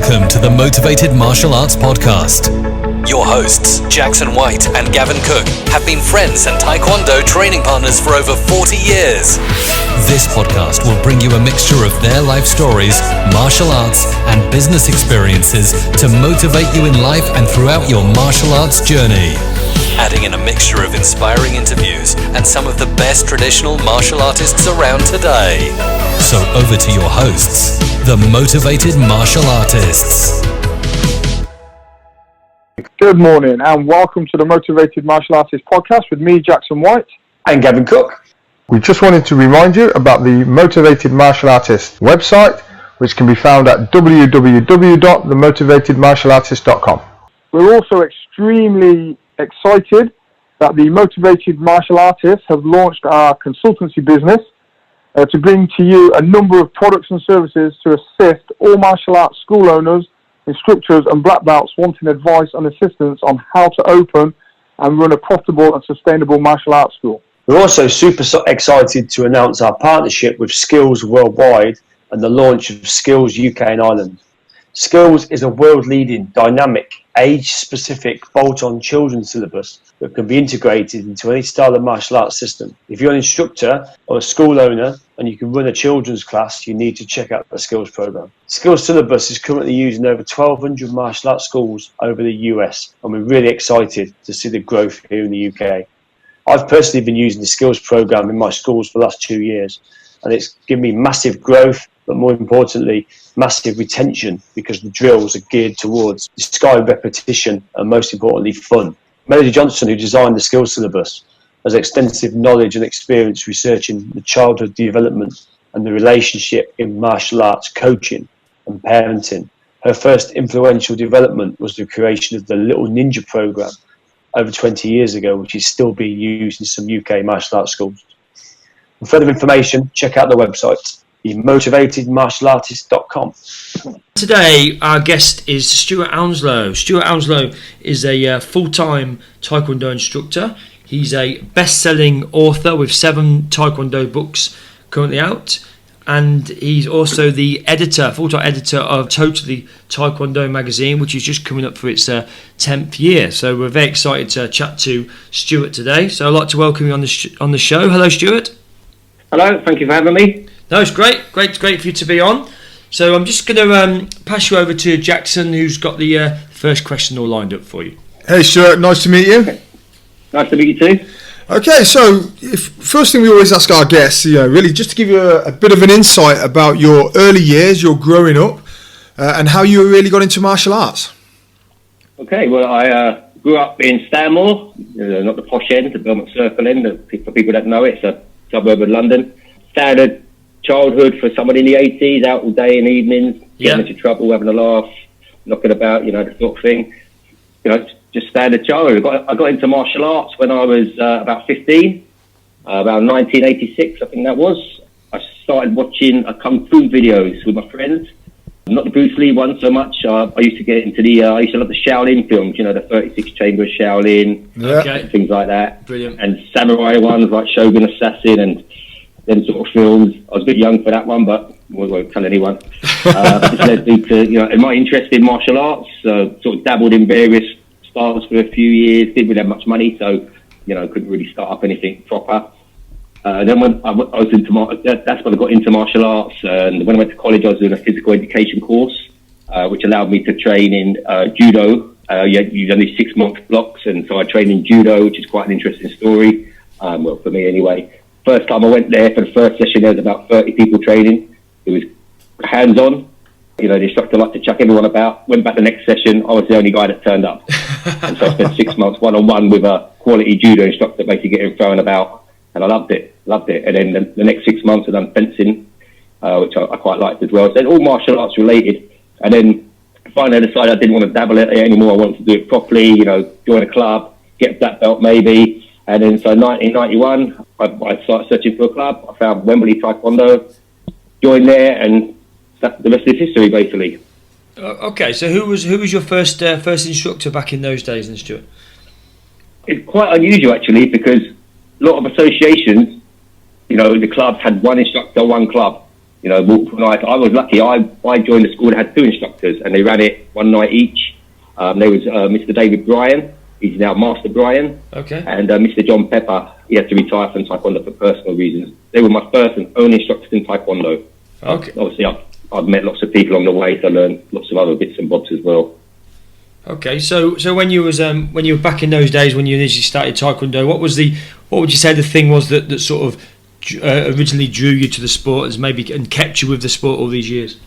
Welcome to the Motivated Martial Arts Podcast. Your hosts, Jackson White and Gavin Cook, have been friends and Taekwondo training partners for over 40 years. This podcast will bring you a mixture of their life stories, martial arts, and business experiences to motivate you in life and throughout your martial arts journey. Adding in a mixture of inspiring interviews and some of the best traditional martial artists around today. So over to your hosts, the Motivated Martial Artists. Good morning and welcome to the Motivated Martial Artists Podcast with me, Jackson White. And Gavin Cook. We just wanted to remind you about the Motivated Martial Artists website, which can be found at www.themotivatedmartialartist.com. We're also extremely excited that the Motivated Martial Artists have launched our consultancy business to bring to you a number of products and services to assist all martial arts school owners, instructors and black belts wanting advice and assistance on how to open and run a profitable and sustainable martial arts school. We're also super excited to announce our partnership with Skills Worldwide and the launch of Skills UK and Ireland. Skills is a world-leading, dynamic, age-specific, bolt-on children's syllabus that can be integrated into any style of martial arts system. If you're an instructor or a school owner and you can run a children's class, you need to check out the Skills program. Skills syllabus is currently used in over 1,200 martial arts schools over the US, and we're really excited to see the growth here in the UK. I've personally been using the Skills program in my schools for the last 2 years, and it's given me massive growth, but more importantly, massive retention, because the drills are geared towards discarded repetition and, most importantly, fun. Melody Johnson, who designed the Skills syllabus, has extensive knowledge and experience researching the childhood development and the relationship in martial arts coaching and parenting. Her first influential development was the creation of the Little Ninja program over 20 years ago, which is still being used in some UK martial arts schools. For further information, check out the website, themotivatedmartialartist.com. Today, our guest is Stuart Anslow. Stuart Anslow is a full-time Taekwondo instructor. He's a best-selling author with 7 Taekwondo books currently out. And he's also the editor, full-time editor of Totally Taekwondo magazine, which is just coming up for its 10th year. So we're very excited to chat to Stuart today. So I'd like to welcome you on the show. Hello, Stuart. Hello, thank you for having me. No, it's great for you to be on. So I'm just going to pass you over to Jackson, who's got the first question all lined up for you. Hey Stuart, nice to meet you. Okay. Nice to meet you too. Okay, so first thing we always ask our guests, really just to give you a bit of an insight about your early years, your growing up, and how you really got into martial arts. Okay, well, I grew up in Stanmore, not the posh end, the Belmont Circle end. For people that know it, it's a suburb of London. Standard childhood for someone in the 80s, out all day and evenings, getting into trouble, having a laugh, knocking about, the sort of thing. Just standard childhood. I got into martial arts when I was about 15, about 1986, I think that was. I started watching Kung Fu videos with my friends. Not the Bruce Lee one so much. I used to get into I used to love the Shaolin films, the 36 Chamber of Shaolin, things like that. Brilliant. And samurai ones like Shogun Assassin and them sort of films. I was a bit young for that one, but I won't tell anyone. This led me to, in my interest in martial arts, sort of dabbled in various styles for a few years, didn't really have much money, so, couldn't really start up anything proper. Then when I was into that's when I got into martial arts, and when I went to college, I was doing a physical education course, which allowed me to train in judo. You only 6-month blocks, and so I trained in judo, which is quite an interesting story, well, for me anyway. First time I went there for the first session, there was about 30 people training. It was hands-on. The instructor liked to chuck everyone about. Went back the next session, I was the only guy that turned up. And so I spent 6 months one-on-one with a quality judo instructor, basically getting thrown about. And I loved it. And then the next 6 months I done fencing, which I quite liked as well. So all martial arts related. And then finally I decided I didn't want to dabble in it anymore. I wanted to do it properly, join a club, get a black belt maybe. And then so 1991, I started searching for a club. I found Wembley Taekwondo, joined there, and the rest is history, basically. Okay, so who was your first instructor back in those days, then, Stuart? It's quite unusual actually, because a lot of associations, the clubs had one instructor, one club. You know, I was lucky. I joined the school that had 2 instructors, and they ran it one night each. There was Mr. David Bryan. He's now Master Bryan. Okay. And Mr. John Pepper. He had to retire from Taekwondo for personal reasons. They were my first and only instructors in Taekwondo. Okay. Obviously, I've met lots of people along the way, so I learned lots of other bits and bobs as well. Okay, so when you were back in those days when you initially started Taekwondo, what would you say the thing was that sort of originally drew you to the sport, as maybe and kept you with the sport all these years?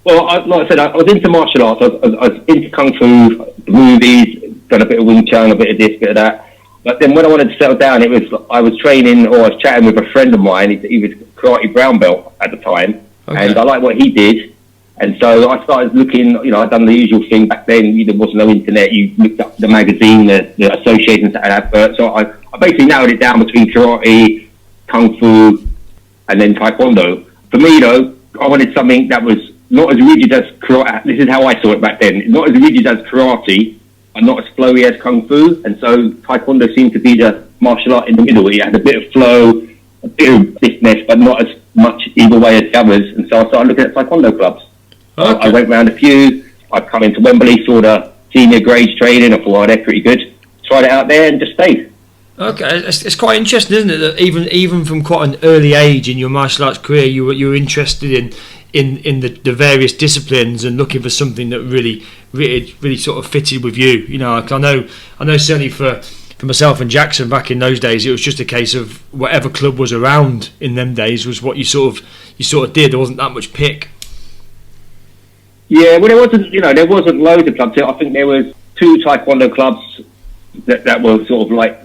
Well, like I said, I was into martial arts. I was into Kung Fu, the movies, done a bit of Wing Chun, a bit of this, bit of that. But then when I wanted to settle down, I was training, or I was chatting with a friend of mine. He was karate brown belt at the time, and I liked what he did. And so I started looking, you know, I'd done the usual thing back then. There wasn't no internet. You looked up the magazine, the associations that had adverts. So I basically narrowed it down between karate, Kung Fu, and then Taekwondo. For me, though, I wanted something that was not as rigid as karate. This is how I saw it back then. Not as rigid as karate, and not as flowy as Kung Fu. And so Taekwondo seemed to be the martial art in the middle. It had a bit of flow, a bit of stiffness, but not as much either way as the others. And so I started looking at Taekwondo clubs. Okay. I went round a few. I'd come into Wembley, saw the senior grades training. I thought, they're pretty good. Tried it out there and just stayed. Okay, it's quite interesting, isn't it? That even from quite an early age in your martial arts career, you were interested in the various disciplines and looking for something that really sort of fitted with you. You know, like I know certainly for myself and Jackson back in those days, it was just a case of whatever club was around in them days was what you sort of did. There wasn't that much pick. Yeah, well, there wasn't loads of clubs. I think there was 2 Taekwondo clubs that were sort of like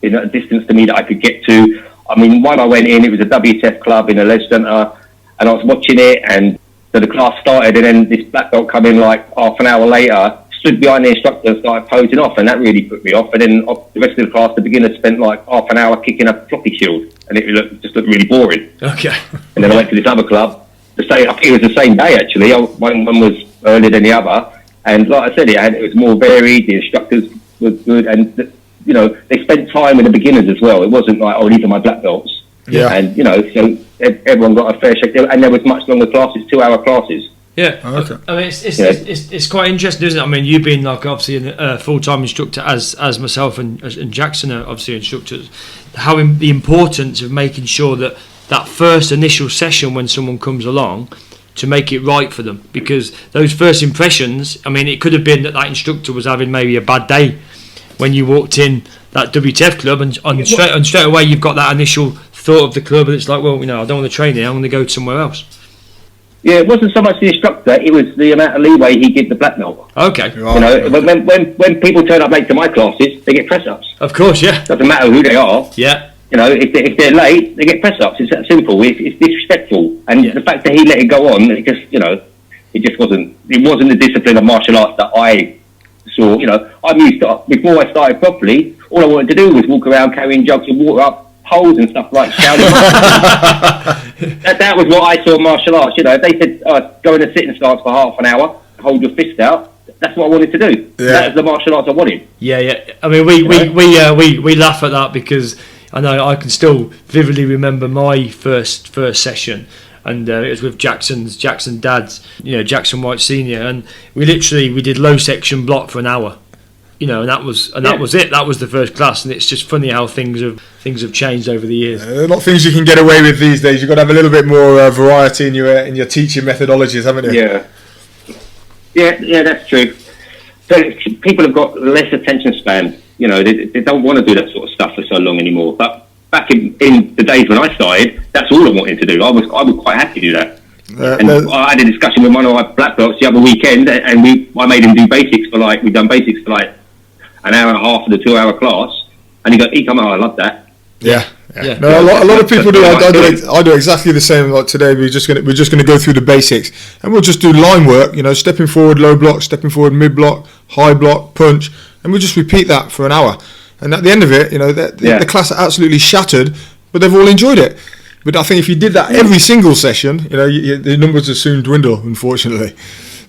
in a distance to me that I could get to. I mean, one I went in, it was a WTF club in a leisure centre, and I was watching it, and so the class started, and then this black belt come in like half an hour later, stood behind the instructor and started posing off, and that really put me off. And then the rest of the class, the beginners spent like half an hour kicking a floppy shield, and it just looked really boring. Okay. And then I went to this other club. I think it was the same day actually. One was earlier than the other, and like I said, it was more varied. The instructors were good, and you know, they spent time with the beginners as well. It wasn't like, these are my black belts. Yeah. And you know, so everyone got a fair shake, and there was much longer classes, 2-hour classes. Yeah. Okay. I mean, it's quite interesting, isn't it? I mean, you've been like obviously a full-time instructor as myself and Jackson are obviously instructors. How the importance of making sure that first initial session when someone comes along, to make it right for them, because those first impressions, I mean, it could have been that instructor was having maybe a bad day when you walked in that WTF club, and straight away you've got that initial thought of the club, and it's like, well, you know, I don't want to train here, I'm going to go somewhere else. Yeah, it wasn't so much the instructor, it was the amount of leeway he gave the black belt. Okay. You know, when people turn up late to my classes, they get press-ups. Of course, yeah. Doesn't matter who they are. Yeah. You know, if they're late, they get press-ups. It's that simple. It's disrespectful. And the fact that he let it go on, it just wasn't the discipline of martial arts that I saw. You know, before I started properly, all I wanted to do was walk around carrying jugs of water up holes and stuff like Shaolin. That was what I saw martial arts. You know, if they said, go in a sitting stance for half an hour, hold your fist out, that's what I wanted to do. Yeah. That was the martial arts I wanted. Yeah. I mean, we laugh at that because I know I can still vividly remember my first session, and it was with Jackson's dad's, you know, Jackson White Senior, and we did low section block for an hour, you know, and that was it. That was the first class, and it's just funny how things have changed over the years. Not things you can get away with these days. You've got to have a little bit more variety in your teaching methodologies, haven't you? Yeah, that's true. So people have got less attention span. You know, they don't want to do that sort of stuff for so long anymore. But back in the days when I started, that's all I wanted to do. I was quite happy to do that. I had a discussion with one of my black belts the other weekend, and I made him do basics we'd done basics for like an hour and a half of the 2-hour class, and he come out, I love that. Yeah. No, a lot of people do. I do exactly the same. Like today, we're just gonna go through the basics, and we'll just do line work. You know, stepping forward, low block, stepping forward, mid block, high block, punch, and we'll just repeat that for an hour. And at the end of it, you know, the class are absolutely shattered, but they've all enjoyed it. But I think if you did that every single session, you know, the numbers will soon dwindle, unfortunately.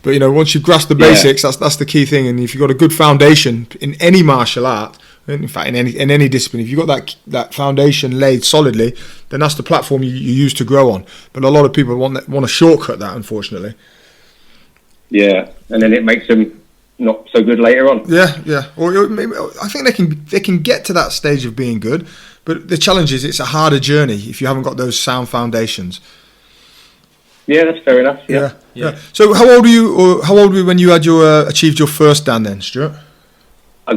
But you know, once you've grasped the basics, that's the key thing. And if you've got a good foundation in any martial art, In fact, in any discipline, if you've got that foundation laid solidly, then that's the platform you use to grow on. But a lot of people want to shortcut that, unfortunately. Yeah, and then it makes them not so good later on. Yeah. Or maybe, I think they can get to that stage of being good, but the challenge is it's a harder journey if you haven't got those sound foundations. Yeah, that's fair enough. Yeah. So how old were you when you had achieved your first Dan then, Stuart? I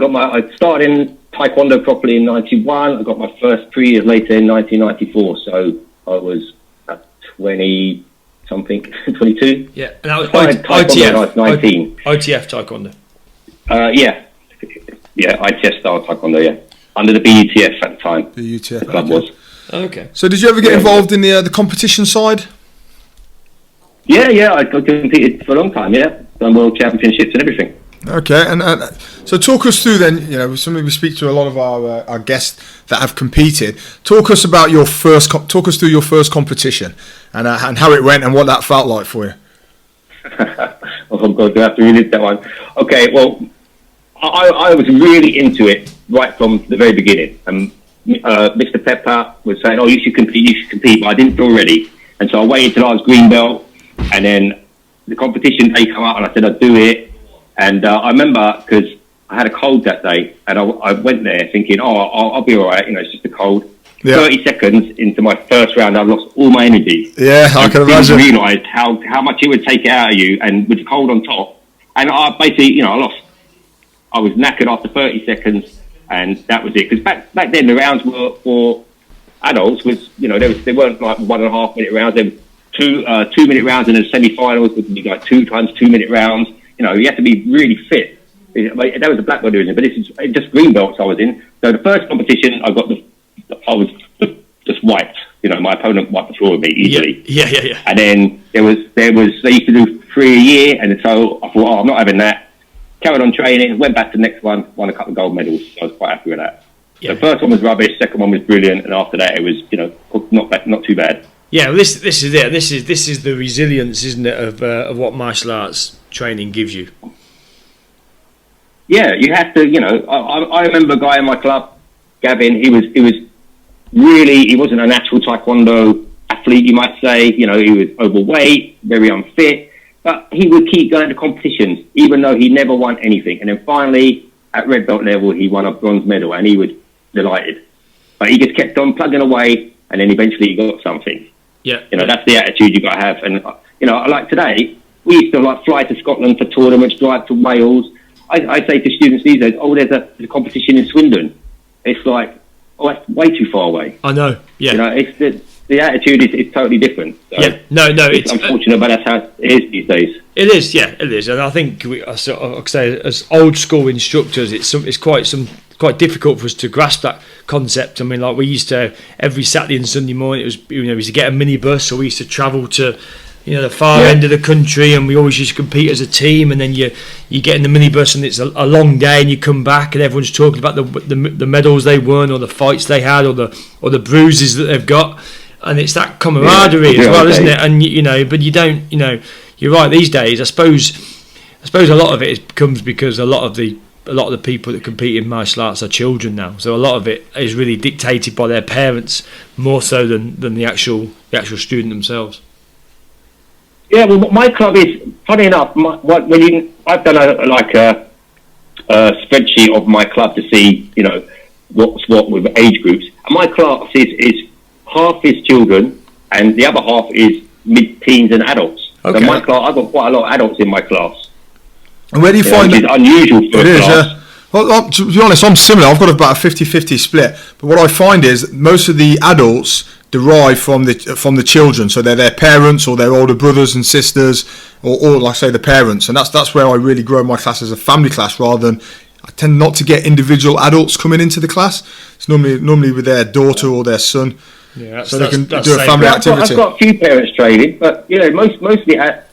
started in Taekwondo properly in 91. I got my first 3 years later in 1994. So I was at 20 something, 22. Yeah, and that was ITF. When I was 19. ITF Taekwondo. Yeah, ITF style Taekwondo. Yeah, under the BUTF at the time. BUTF. The club was. Okay. So did you ever get involved in the competition side? Yeah, I competed for a long time. Yeah, done world championships and everything. Okay, and so talk us through then. You know, something we speak to a lot of our guests that have competed. Talk us about your first. Talk us through your first competition and how it went and what that felt like for you. Oh God, do I have to relive that one? Okay, well, I was really into it right from the very beginning. Mr. Pepper was saying, "Oh, you should compete," but I didn't feel ready, and so I waited till I was green belt, and then the competition day came out, and I said I'd do it. And I remember because I had a cold that day, and I went there thinking, I'll be all right, it's just a cold. Yeah. 30 seconds into my first round, I lost all my energy. Yeah, I can imagine. I realised how much it would take it out of you, and with the cold on top. And I basically, I lost. I was knackered after 30 seconds, and that was it. Because back then, the rounds were for adults, they weren't like 1.5 minute rounds. They were 2 minute rounds, and then semi-finals would be like 2 times 2 minute rounds. You have to be really fit. That was the black belt division, but this is just green belts I was in. So the first competition, I was just wiped. My opponent wiped the floor with me easily. Yeah. And then they used to do 3 a year, and so I thought, I'm not having that. Carried on training, went back to the next one, won a couple of gold medals. So I was quite happy with that. Yeah. The first one was rubbish, second one was brilliant, and after that it was not too bad. Yeah, well, this is it. This is the resilience, isn't it, of what martial arts training gives you. Yeah, you have to. I remember a guy in my club, Gavin. He wasn't a natural Taekwondo athlete, you might say. He was overweight, very unfit, but he would keep going to competitions, even though he never won anything. And then finally, at red belt level, he won a bronze medal, and he was delighted. But he just kept on plugging away, and then eventually he got something. Yeah, that's the attitude you got to have. And like today, we used to fly to Scotland for tournaments, drive to Wales. I say to students these days, there's a competition in Swindon. It's like, that's way too far away. I know. Yeah, it's the attitude is totally different. So yeah, no, it's unfortunate, but that's how it is these days. It is, yeah, it is, and I think I say as old school instructors, it's quite difficult for us to grasp that concept. I mean, like we used to every Saturday and Sunday morning, it was we used to get a minibus, so we used to travel to the far end of the country, and we always used to compete as a team. And then you get in the minibus, and it's a long day, and you come back, and everyone's talking about the medals they won, or the fights they had, or the bruises that they've got, and it's that camaraderie as well, isn't it? And but you don't, you're right. These days, I suppose a lot of it comes because a lot of the people that compete in martial arts are children now, so a lot of it is really dictated by their parents more so than the actual student themselves. Yeah, well, my club is funny enough. I've done a spreadsheet of my club to see what's what with age groups, and my class is half is children and the other half is mid-teens and adults. Okay. So my class, I've got quite a lot of adults in my class. And where do you find that? It's unusual for a class. Yeah. Well, to be honest, I'm similar. I've got about a 50-50 split. But what I find is most of the adults derive from the children. So they're their parents or their older brothers and sisters, or like I say, the parents. And that's where I really grow my class as a family class, rather than I tend not to get individual adults coming into the class. It's normally with their daughter or their son. Yeah, so they can do a family activity. I've got a few parents training, but most of the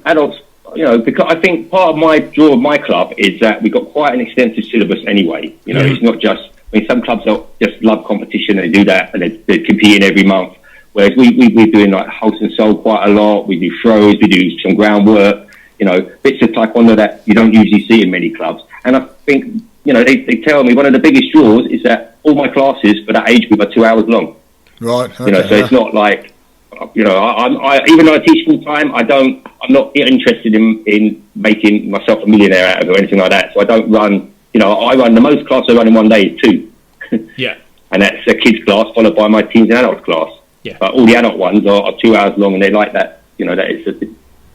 adults. Because I think part of my draw of my club is that we've got quite an extensive syllabus anyway. It's not just. Some clubs just love competition. They do that, and they're competing every month. Whereas we're doing like house and soul quite a lot. We do throws. We do some groundwork. Bits of taekwondo that you don't usually see in many clubs. And I think they tell me one of the biggest draws is that all my classes for that age group are 2 hours long. Right. Okay, So it's not like, I even though I teach full time, I'm not interested in making myself a millionaire out of it or anything like that. So I don't run, I run the most class I run in one day is 2. Yeah. And that's a kids class followed by my teens and adults class. Yeah. But all the adult ones are 2 hours long, and they like that, that it's a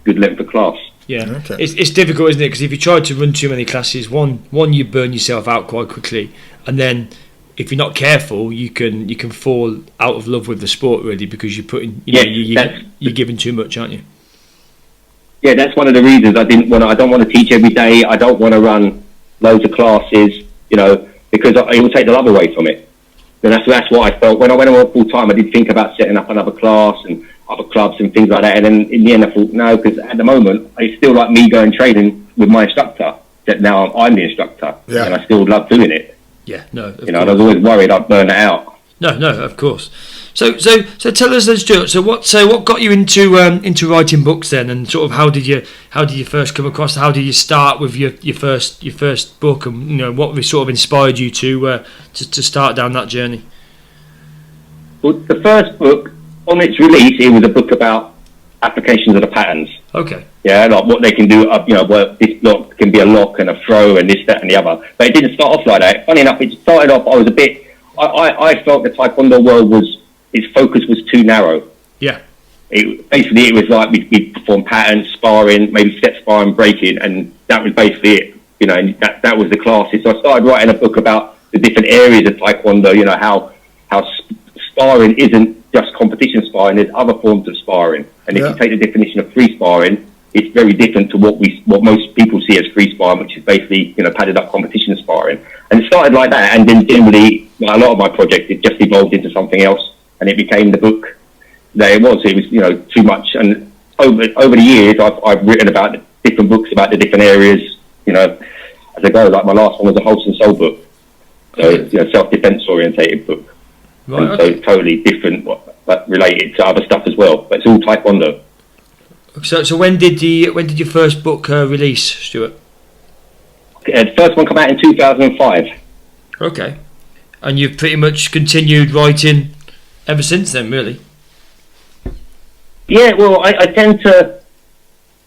good length of class. Yeah, Okay. it's difficult, isn't it? Because if you try to run too many classes, one you burn yourself out quite quickly, and then if you're not careful, you can fall out of love with the sport really, because you're putting, you're giving too much, aren't you? Yeah, that's one of the reasons I don't want to teach every day. I don't want to run loads of classes, because it will take the love away from it. And that's what I felt when I went on full time. I did think about setting up another class and other clubs and things like that. And then in the end, I thought no, because at the moment it's still like me going training with my instructor. That now I'm the instructor, and I still love doing it. Yeah, no. I was always worried I'd burn it out. No, of course. So tell us then, Stuart. So what got you into writing books then, and sort of how did you first come across? How did you start with your first book, and what sort of inspired you to start down that journey? Well, the first book on its release, it was a book about applications of the patterns. Okay. Yeah, like what they can do. Where this block can be a lock and a throw and this, that, and the other. But it didn't start off like that. Funny enough, it started off. I was a bit. I felt the Taekwondo world its focus was too narrow. Yeah. It was like we'd perform patterns, sparring, maybe set sparring, breaking, and that was basically it. And that was the classes. So I started writing a book about the different areas of Taekwondo. How sparring isn't just competition sparring. There's other forms of sparring, and if you take the definition of free sparring, it's very different to what most people see as free sparring, which is basically padded up competition sparring. And it started like that, and then generally a lot of my projects it just evolved into something else, and it became the book that it was. It was too much, and over the years I've written about different books about the different areas as I go. Like my last one was a wholesome soul book, so self-defense orientated book. Right, and so it's totally different, but related to other stuff as well. But it's all Taekwondo. So when did your first book release, Stuart? The first one came out in 2005. Okay, and you've pretty much continued writing ever since then, really? Yeah, well, I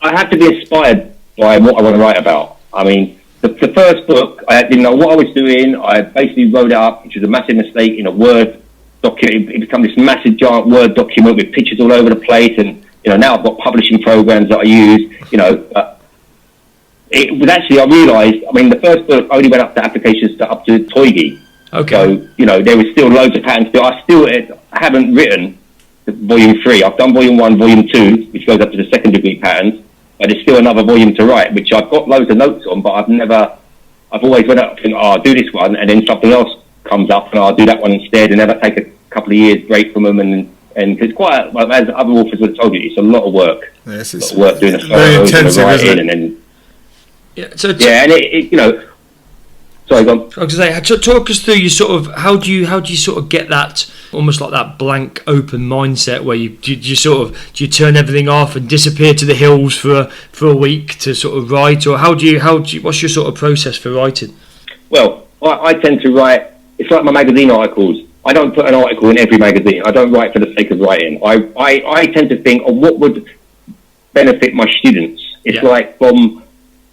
have to be inspired by what I want to write about. I mean, the first book, I didn't know what I was doing. I basically wrote it up, which was a massive mistake, in a Word document. It became this massive, giant Word document with pictures all over the place, and now I've got publishing programs that I use. It was actually, I realised, the first book only went up to applications up to Toigi. Okay. So, there was still loads of patterns. I haven't written volume 3. I've done volume 1, volume 2, which goes up to the second degree patterns. But there's still another volume to write, which I've got loads of notes on, but I've always went up and think, I'll do this one, and then something else comes up, and I'll do that one instead, and never take a couple of years break from them, and it's quite, as other authors would have told you, it's a lot of work. Yes, it's work doing the very intensive, isn't it? and then Yeah. and it sorry, go on. I was going to say, talk us through your sort of how do you sort of get that almost like that blank open mindset where do you turn everything off and disappear to the hills for a week to sort of write, or what's your sort of process for writing? Well, I tend to write. It's like my magazine articles. I don't put an article in every magazine. I don't write for the sake of writing. I tend to think of what would benefit my students. It's like from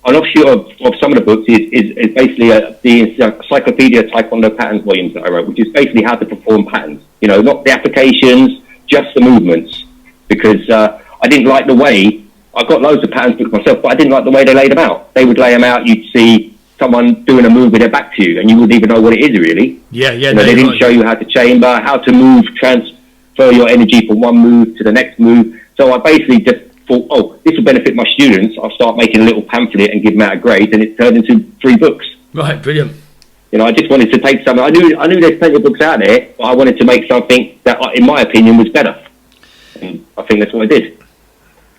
an offshoot of some of the books is basically the Encyclopedia Taekwondo Patterns volumes that I wrote, which is basically how to perform patterns. Not the applications, just the movements. Because I didn't like the way, I've got loads of patterns books myself, but I didn't like the way they laid them out. They would lay them out, you'd see someone doing a move with their back to you, and you wouldn't even know what it is really. Yeah. They didn't show you how to chamber, how to move, transfer your energy from one move to the next move. So I basically just thought, this will benefit my students. I'll start making a little pamphlet and give them out a grade, and it turned into 3 books. Right, brilliant. I just wanted to take something. I knew there's plenty of books out there, but I wanted to make something that, in my opinion, was better. And I think that's what I did.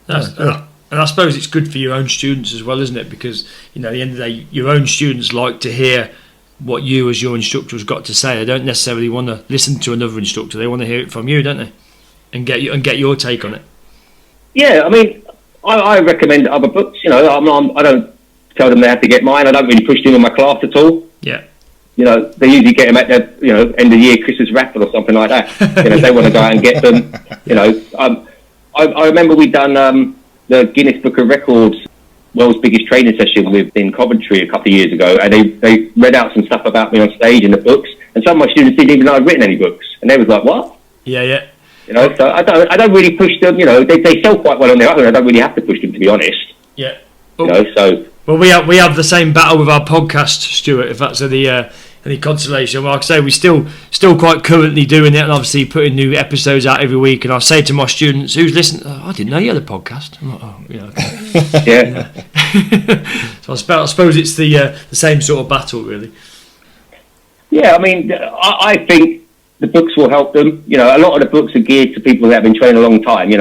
And I suppose it's good for your own students as well, isn't it? Because at the end of the day, your own students like to hear what you as your instructor has got to say. They don't necessarily want to listen to another instructor. They want to hear it from you, don't they? And get your take on it. Yeah, I recommend other books. I don't tell them they have to get mine. I don't really push them in my class at all. Yeah. You know, they usually get them at the, end of the year Christmas raffle or something like that. They want to go out and get them. I remember we done the Guinness Book of Records world's biggest training session in Coventry a couple of years ago, and they read out some stuff about me on stage in the books, and some of my students didn't even know I'd written any books, and they was like, "What?" Yeah. So I don't really push them. They sell quite well on their own. I don't really have to push them, to be honest. Yeah. Well, we have the same battle with our podcast, Stuart. If that's any consolation, well, like I say, we're still quite currently doing it, and obviously putting new episodes out every week. And I say to my students who's listening, I didn't know you had a podcast. I'm like, okay. Yeah. So I suppose it's the same sort of battle, really. Yeah, I mean, I think the books will help them. A lot of the books are geared to people that have been trained a long time.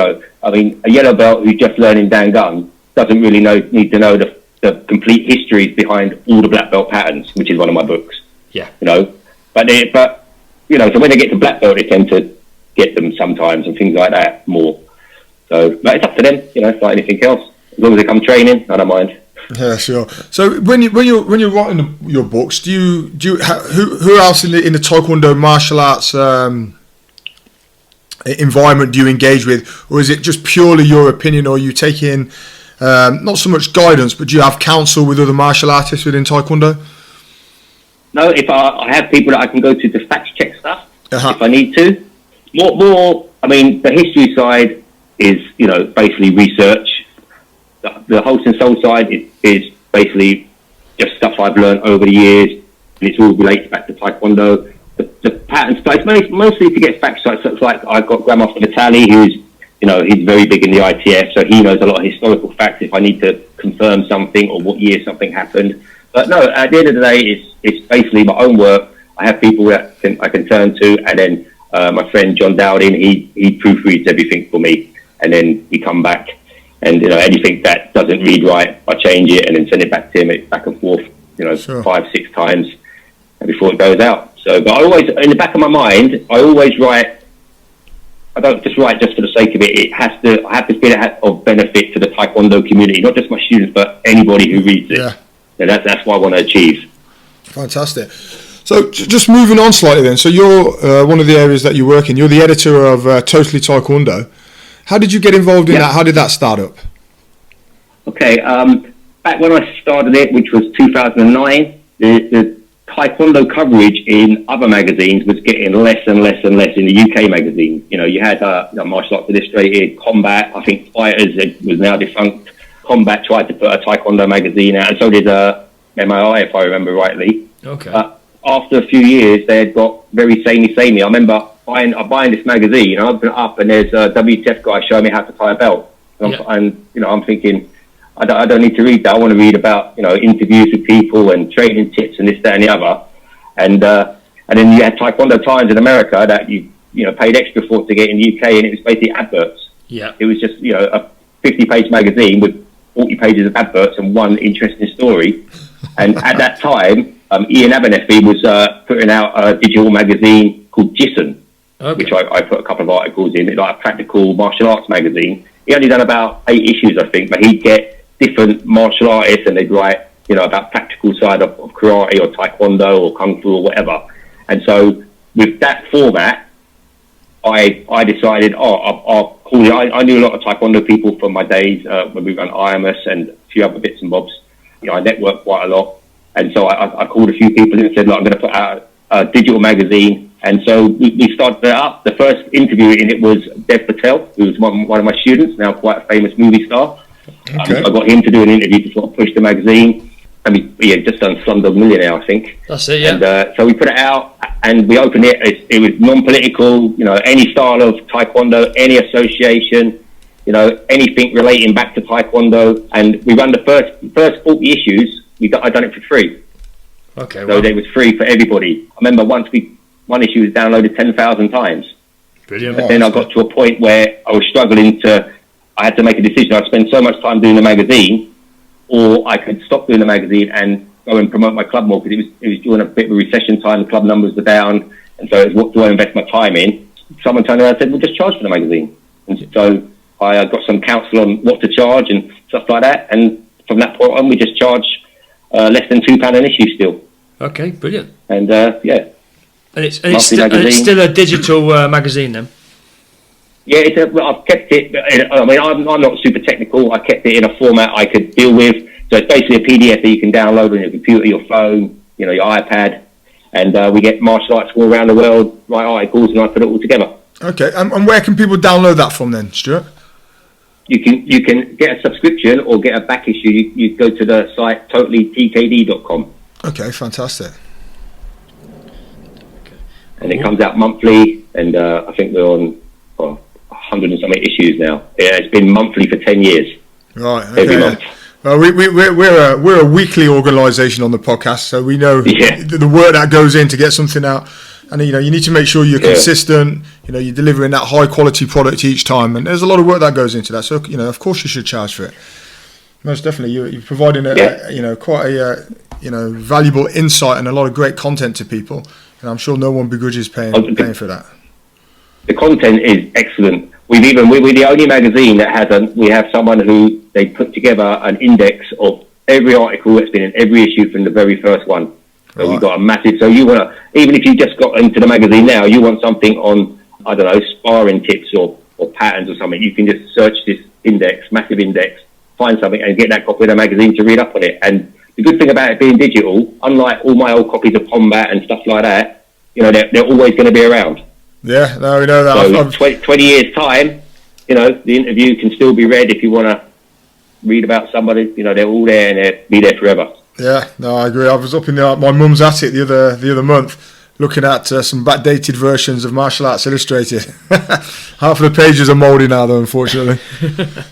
I mean, a yellow belt who's just learning Dangun doesn't really need to know the complete histories behind all the black belt patterns, which is one of my books. Yeah. But so when they get to black belt, they tend to get them sometimes and things like that more. So, but it's up to them. It's like anything else. As long as they come training, I don't mind. Yeah, sure. So when you're writing your books, do you who else in the Taekwondo martial arts environment do you engage with, or is it just purely your opinion, or you take in not so much guidance, but do you have counsel with other martial artists within Taekwondo? No, if I have people that I can go to fact check stuff if I need to. More. I mean, the history side is basically research. The wholesome and soul side is basically just stuff I've learned over the years, and it's all relates back to Taekwondo. The pattern stuff, mostly to get facts. So it's like I've got Grandmaster Vitali, who's he's very big in the ITF, so he knows a lot of historical facts if I need to confirm something or what year something happened. But no, at the end of the day, it's basically my own work. I have people that I can turn to, and then my friend John Dowding, he proofreads everything for me, and then we come back, and anything that doesn't read right, I change it and then send it back to him. It's back and forth, sure. 5-6 times before it goes out. So, but I always, in the back of my mind, I always write. I don't just write just for the sake of it. I have to feel it of benefit to the Taekwondo community, not just my students, but anybody who reads it. Yeah. And that's what I want to achieve. Fantastic. So just moving on slightly then. So you're one of the areas that you work in. You're the editor of Totally Taekwondo. How did you get involved in that? How did that start up? Okay. Back when I started it, which was 2009, the Taekwondo coverage in other magazines was getting less and less and less in the UK magazine. You had Martial Arts Illustrated, Combat. I think Fighters was now defunct. Combat tried to put a Taekwondo magazine out, and so did MII, if I remember rightly. Okay. After a few years, they had got very samey. I remember buying this magazine, I open it up, and there's a WTF guy showing me how to tie a belt. And I'm thinking, I don't need to read that. I want to read about interviews with people and training tips and this, that, and the other. And then you had Taekwondo Times in America that you paid extra for to get in the UK, and it was basically adverts. Yeah. It was just a 50-page magazine with 40 pages of adverts and one interesting story. And at that time, Ian Abernethy was putting out a digital magazine called Jiu-Jitsu, which I put a couple of articles in, like a practical martial arts magazine. He only done about 8 issues, I think, but he'd get different martial artists and they'd write, about practical side of karate or taekwondo or kung fu or whatever. And so with that format, I decided, I'll call it. I knew a lot of Taekwondo people from my days when we ran IMS and a few other bits and bobs. I networked quite a lot. And so I called a few people in and said, look, I'm going to put out a digital magazine. And so we started it up. The first interview in it was Dev Patel, who was one of my students, now quite a famous movie star. Okay. I got him to do an interview to sort of push the magazine. And we had just done Slumdog Millionaire, I think. That's it, yeah. And so we put it out and we opened it. It was non-political, any style of Taekwondo, any association, anything relating back to Taekwondo. And we ran the first 40 issues. I done it for free. Okay. So it was free for everybody. I remember one issue was downloaded 10,000 times. Brilliant. But then I got to a point where I was struggling I had to make a decision. I'd spend so much time doing the magazine, or I could stop doing the magazine and go and promote my club more, because it was during a bit of a recession time. The club numbers were down, and so it was, what do I invest my time in? Someone turned around and said, well, just charge for the magazine. And so I got some counsel on what to charge and stuff like that, and from that point on we just charge less than £2 an issue still. Okay, brilliant. And And it's still a digital magazine then. Yeah, I've kept it. I mean, I'm not super technical. I kept it in a format I could deal with. So it's basically a PDF that you can download on your computer, your phone, your iPad, and we get martial arts all around the world, write articles, and I put it all together. Okay, and where can people download that from then, Stuart? You can get a subscription or get a back issue. You go to the site totallytkd.com. Okay, fantastic. And it comes out monthly, and I think we're on 100 and something issues now. Yeah, it's been monthly for 10 years. Right. Okay. Every month. Well, we're a weekly organisation on the podcast, so we know the work that goes in to get something out. And you need to make sure you're consistent. You're delivering that high quality product each time, and there's a lot of work that goes into that. So of course you should charge for it. Most definitely, you're providing quite a valuable insight and a lot of great content to people. And I'm sure no one begrudges paying for that. The content is excellent. We're the only magazine that we have someone who they put together an index of every article that's been in every issue from the very first one. So we've got a massive. So you want to, even if you just got into the magazine now, you want something on, I don't know, sparring tips or patterns or something. You can just search this index, massive index, find something, and get that copy of the magazine to read up on it. And the good thing about it being digital, unlike all my old copies of Combat and stuff like that, they're always going to be around. Yeah, no, we know that. So 20 years time, the interview can still be read if you want to read about somebody. They're all there and they'll be there forever. Yeah, no, I agree. I was up in my mum's attic the other month, looking at some backdated versions of Martial Arts Illustrated. Half of the pages are mouldy now, though, unfortunately.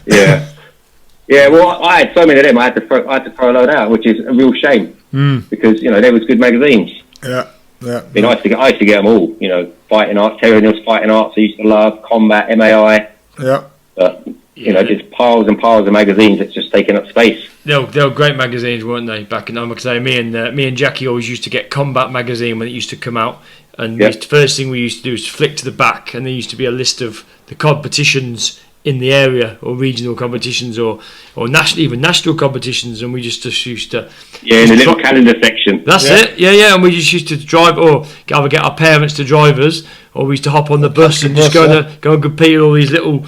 Yeah. Yeah, well, I had so many of them. I had to throw a load out, which is a real shame because they was good magazines. Yeah. I used to get them all. Fighting arts, Terry Nils Fighting Arts. I used to love Combat, MAI. Yeah. But just piles and piles of magazines that's just taking up space. They were great magazines, weren't they? Back in, like I say, me and Jackie always used to get Combat magazine when it used to come out, and the first thing we used to do was flick to the back, and there used to be a list of the competitions in the area, or regional competitions, or national competitions, and we just used to in the little calendar section. That's it. Yeah, and we just used to drive, or either get our parents to drive us, or we used to hop on the bus and just go and compete in all these little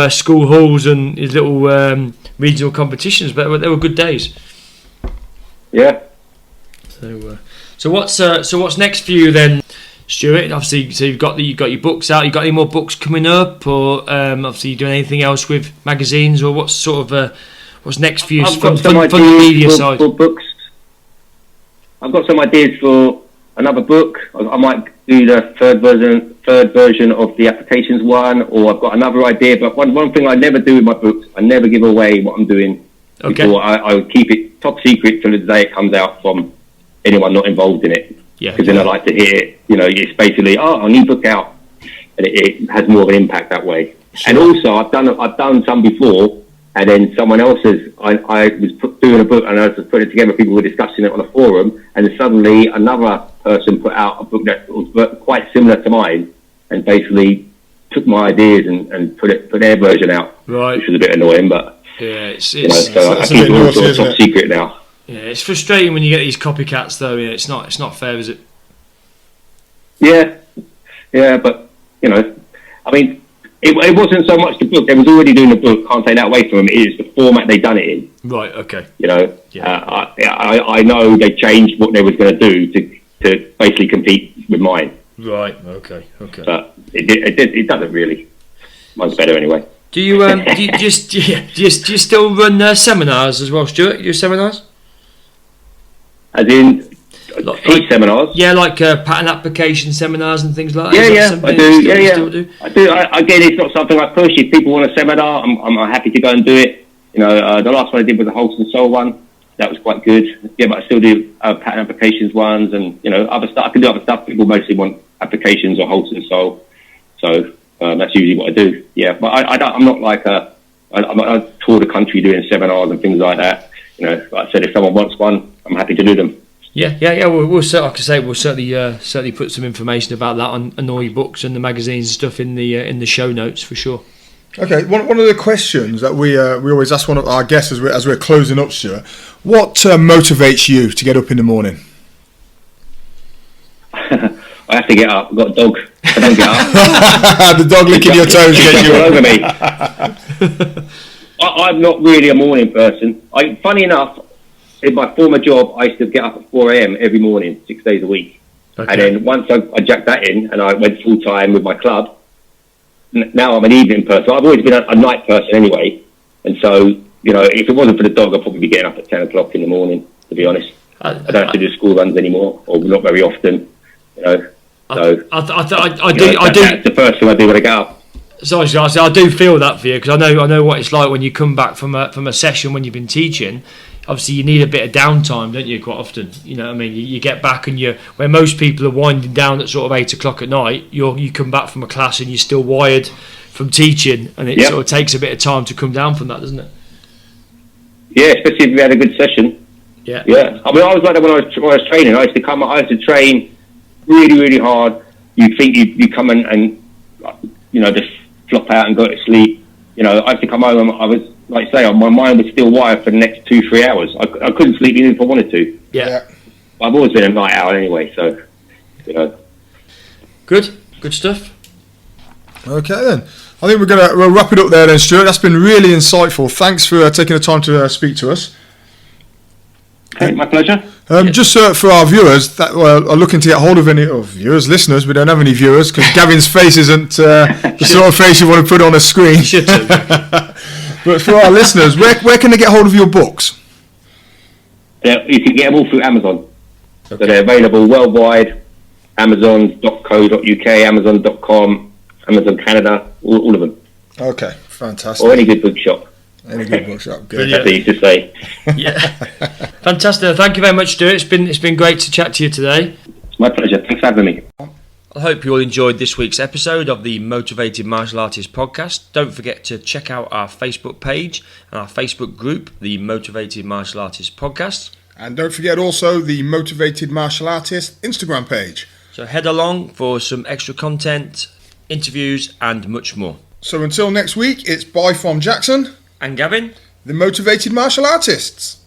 school halls and these little regional competitions. But they were good days. Yeah. So what's next for you then, Stuart? Obviously, so you've got your books out. You got any more books coming up, or obviously you doing anything else with magazines, or what's sort of what's next for you from the media side? For books. I've got some ideas for another book. I might do the third version of the applications one, or I've got another idea. But one thing I never do with my books, I never give away what I'm doing. Okay. Before I would keep it top secret till the day it comes out from anyone not involved in it. Yeah. Because then I like to hear it. It's basically, a new book out, and it has more of an impact that way. Sure. And also, I've done some before, and then someone else's. I was doing a book, and I was putting it together. People were discussing it on a forum, and then suddenly another person put out a book that was quite similar to mine, and basically took my ideas and put their version out. Right. Which was a bit annoying, but it's I keep it all sort of top secret now. Yeah, it's frustrating when you get these copycats, though. It's not fair, is it? Yeah, but I mean, it wasn't so much the book. They was already doing the book. Can't take that away from them. It is the format they done it in. Right. Okay. I know they changed what they was going to do to basically compete with mine. Right. Okay. But it doesn't really. Mine's better anyway. Do you do you still run seminars as well, Stuart? You do seminars? As in teach seminars? Yeah, like pattern application seminars and things like that. Yeah, I do. I do. Again, it's not something I push. If people want a seminar, I'm happy to go and do it. The last one I did was the Wholesome Soul one. That was quite good. Yeah, but I still do pattern applications ones, and other stuff. I can do other stuff. People mostly want applications or Wholesome Soul, so that's usually what I do. Yeah, but I'm not like I tour the country doing seminars and things like that. Like I said, if someone wants one, I'm happy to do them. Yeah. We'll certainly put some information about that on all your books and the magazines and stuff in the show notes for sure. Okay, one of the questions that we always ask one of our guests as we're closing up, Stuart, what motivates you to get up in the morning? I have to get up. I've got a dog. If I don't get up, The dog licking your toes it's get you all up. over me. I'm not really a morning person. Funny enough, in my former job, I used to get up at 4 a.m. every morning, 6 days a week. Okay. And then once I jacked that in and I went full time with my club, now I'm an evening person. I've always been a night person anyway. And so, if it wasn't for the dog, I'd probably be getting up at 10 o'clock in the morning, to be honest. I don't have to do school runs anymore, or not very often, So I do. That's the first thing I do when I get up. Sorry, I do feel that for you, because I know what it's like when you come back from a session when you've been teaching. Obviously, you need a bit of downtime, don't you? Quite often, you know what I mean. You get back and where most people are winding down at sort of 8 o'clock at night. You come back from a class and you're still wired from teaching, and it sort of takes a bit of time to come down from that, doesn't it? Yeah, especially if you had a good session. Yeah. I mean, I was like that when I was training. I used to train really, really hard. You think you come and just flop out and go to sleep. I used to come home and I was, like I say, my mind was still wired for the next 2-3 hours. I couldn't sleep even if I wanted to. Yeah. I've always been a night owl anyway, so, Good stuff. Okay then. I think we'll wrap it up there then, Stuart. That's been really insightful. Thanks for taking the time to speak to us. Okay, my pleasure. Just for our viewers that are looking to get hold of any viewers, listeners, we don't have any viewers because Gavin's face isn't the sort of face you want to put on a screen. But for our listeners, where can they get hold of your books? You can get them all through Amazon. Okay. So they're available worldwide, amazon.co.uk, amazon.com, Amazon Canada, all of them. Okay, fantastic. Or any good bookshop. Any good bookshop, good. That's easy to say. Yeah, fantastic. Thank you very much, Stuart. It's been great to chat to you today. It's my pleasure. Thanks for having me. I hope you all enjoyed this week's episode of the Motivated Martial Artist podcast. Don't forget to check out our Facebook page and our Facebook group, the Motivated Martial Artist podcast. And don't forget also the Motivated Martial Artist Instagram page. So head along for some extra content, interviews and much more. So until next week, it's bye from Jackson and Gavin, the Motivated Martial Artists.